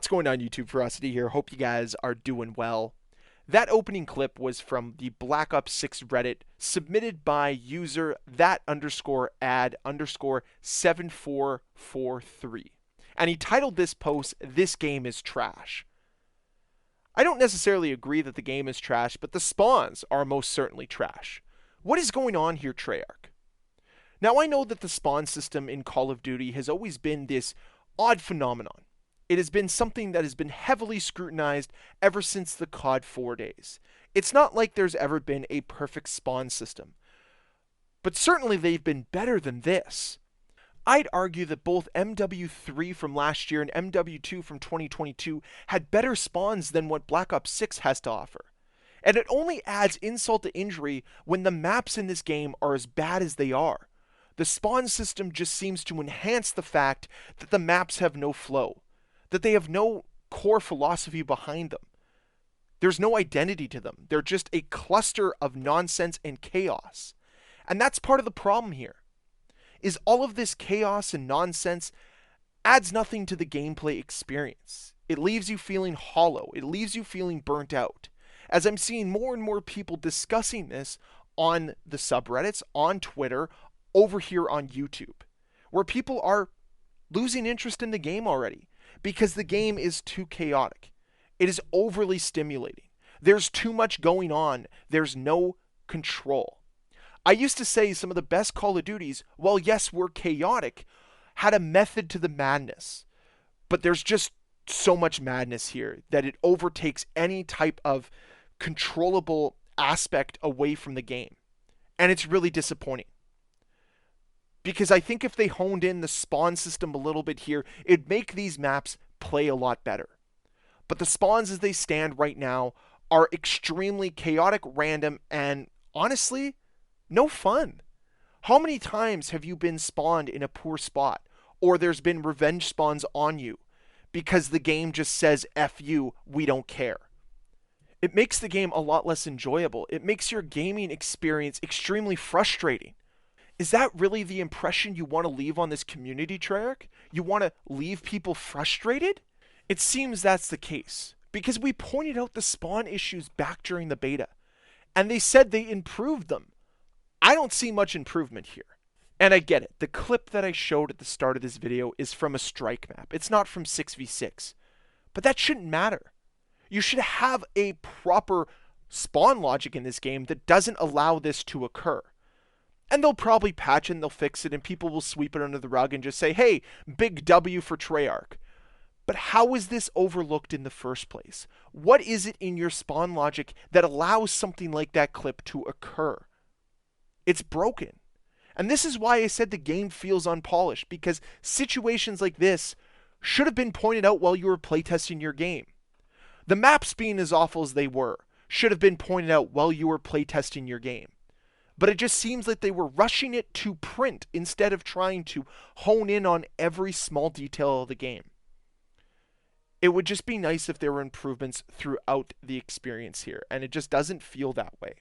What's going on, YouTube? Ferocity here. Hope you guys are doing well. That opening clip was from the Black Ops 6 Reddit, submitted by user that_ad_7443. And he titled this post, "This game is trash." I don't necessarily agree that the game is trash, but the spawns are most certainly trash. What is going on here, Treyarch? Now, I know that the spawn system in Call of Duty has always been this odd phenomenon. It has been something that has been heavily scrutinized ever since the COD 4 days. It's not like there's ever been a perfect spawn system, but certainly they've been better than this. I'd argue that both MW3 from last year and MW2 from 2022 had better spawns than what Black Ops 6 has to offer. And it only adds insult to injury when the maps in this game are as bad as they are. The spawn system just seems to enhance the fact that the maps have no flow, that they have no core philosophy behind them. There's no identity to them. They're just a cluster of nonsense and chaos. And that's part of the problem here, is all of this chaos and nonsense adds nothing to the gameplay experience. It leaves you feeling hollow. It leaves you feeling burnt out. As I'm seeing more and more people discussing this on the subreddits, on Twitter, over here on YouTube, where people are losing interest in the game already because the game is too chaotic. It is overly stimulating. There's too much going on. There's no control. I used to say some of the best Call of Duties, while yes, were chaotic, had a method to the madness. But there's just so much madness here that it overtakes any type of controllable aspect away from the game. And it's really disappointing. Because I think if they honed in the spawn system a little bit here, it'd make these maps play a lot better. But the spawns as they stand right now are extremely chaotic, random, and honestly, no fun. How many times have you been spawned in a poor spot, or there's been revenge spawns on you because the game just says, F you, we don't care? It makes the game a lot less enjoyable. It makes your gaming experience extremely frustrating. Is that really the impression you want to leave on this community, Treyarch? You want to leave people frustrated? It seems that's the case, because we pointed out the spawn issues back during the beta, and they said they improved them. I don't see much improvement here. And I get it. The clip that I showed at the start of this video is from a strike map. It's not from 6v6. But that shouldn't matter. You should have a proper spawn logic in this game that doesn't allow this to occur. And they'll probably patch it and they'll fix it and people will sweep it under the rug and just say, hey, big W for Treyarch. But how is this overlooked in the first place? What is it in your spawn logic that allows something like that clip to occur? It's broken. And this is why I said the game feels unpolished, because situations like this should have been pointed out while you were playtesting your game. The maps being as awful as they were should have been pointed out while you were playtesting your game. But it just seems like they were rushing it to print instead of trying to hone in on every small detail of the game. It would just be nice if there were improvements throughout the experience here, and it just doesn't feel that way.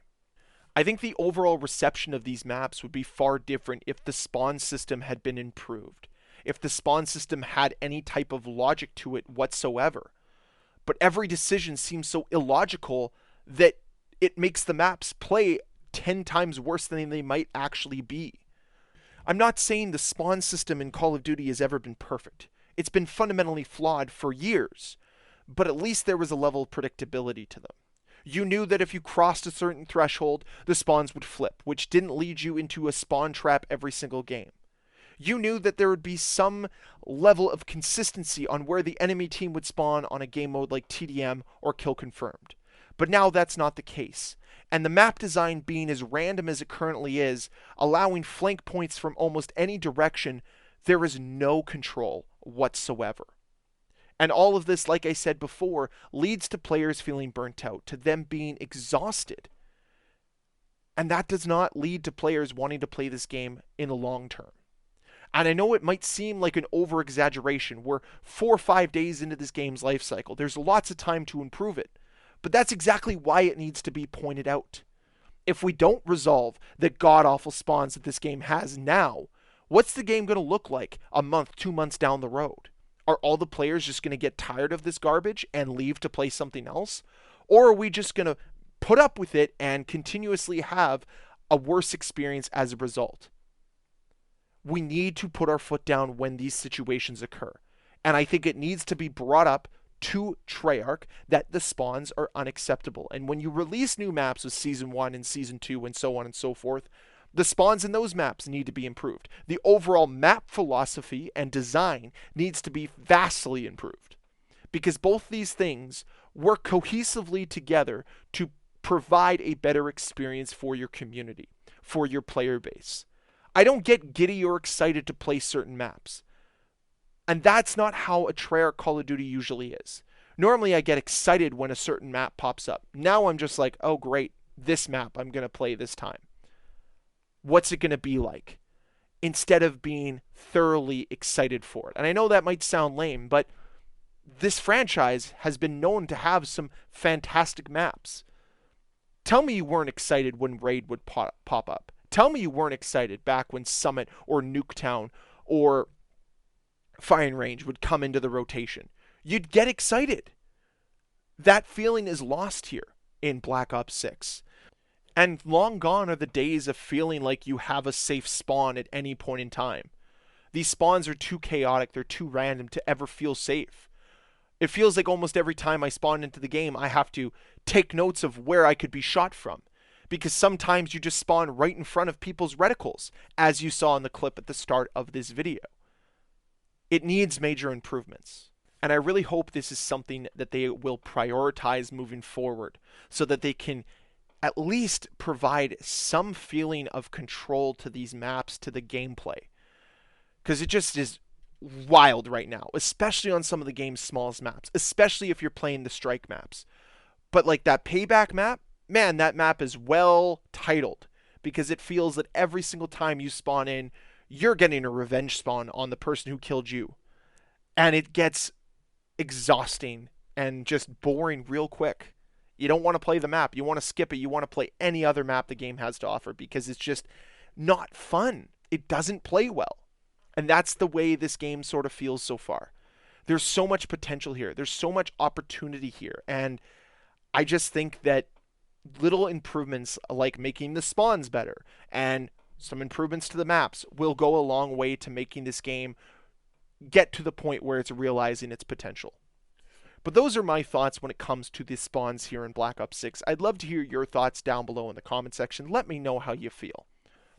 I think the overall reception of these maps would be far different if the spawn system had been improved, if the spawn system had any type of logic to it whatsoever. But every decision seems so illogical that it makes the maps play 10 times worse than they might actually be. I'm not saying the spawn system in Call of Duty has ever been perfect. It's been fundamentally flawed for years, but at least there was a level of predictability to them. You knew that if you crossed a certain threshold, the spawns would flip, which didn't lead you into a spawn trap every single game. You knew that there would be some level of consistency on where the enemy team would spawn on a game mode like TDM or Kill Confirmed. But now that's not the case. And the map design being as random as it currently is, allowing flank points from almost any direction, there is no control whatsoever. And all of this, like I said before, leads to players feeling burnt out, to them being exhausted. And that does not lead to players wanting to play this game in the long term. And I know it might seem like an over-exaggeration. We're 4 or 5 days into this game's life cycle. There's lots of time to improve it. But that's exactly why it needs to be pointed out. If we don't resolve the god-awful spawns that this game has now, what's the game going to look like a month, 2 months down the road? Are all the players just going to get tired of this garbage and leave to play something else? Or are we just going to put up with it and continuously have a worse experience as a result? We need to put our foot down when these situations occur. And I think it needs to be brought up to Treyarch that the spawns are unacceptable. And when you release new maps with Season 1 and Season 2 and so on and so forth, the spawns in those maps need to be improved. The overall map philosophy and design needs to be vastly improved. Because both these things work cohesively together to provide a better experience for your community, for your player base. I don't get giddy or excited to play certain maps. And that's not how a Treyarch Call of Duty usually is. Normally I get excited when a certain map pops up. Now I'm just like, oh great, this map I'm going to play this time. What's it going to be like? Instead of being thoroughly excited for it. And I know that might sound lame, but this franchise has been known to have some fantastic maps. Tell me you weren't excited when Raid would pop up. Tell me you weren't excited back when Summit or Nuketown or Firing Range would come into the rotation. You'd get excited. That feeling is lost here in Black Ops 6. And long gone are the days of feeling like you have a safe spawn at any point in time. These spawns are too chaotic, they're too random to ever feel safe. It feels like almost every time I spawn into the game, I have to take notes of where I could be shot from. Because sometimes you just spawn right in front of people's reticles, as you saw in the clip at the start of this video. It needs major improvements. And I really hope this is something that they will prioritize moving forward, so that they can at least provide some feeling of control to these maps, to the gameplay. Because it just is wild right now, especially on some of the game's smallest maps, especially if you're playing the strike maps. But like that Payback map, man, that map is well titled, because it feels that every single time you spawn in, you're getting a revenge spawn on the person who killed you. And it gets exhausting and just boring real quick. You don't want to play the map. You want to skip it. You want to play any other map the game has to offer, because it's just not fun. It doesn't play well. And that's the way this game sort of feels so far. There's so much potential here. There's so much opportunity here. And I just think that little improvements like making the spawns better and some improvements to the maps will go a long way to making this game get to the point where it's realizing its potential. But those are my thoughts when it comes to the spawns here in Black Ops 6. I'd love to hear your thoughts down below in the comment section. Let me know how you feel.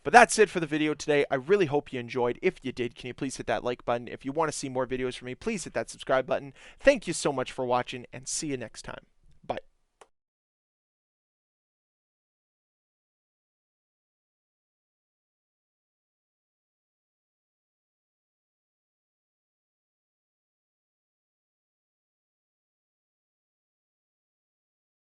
But that's it for the video today. I really hope you enjoyed. If you did, can you please hit that like button? If you want to see more videos from me, please hit that subscribe button. Thank you so much for watching, and see you next time.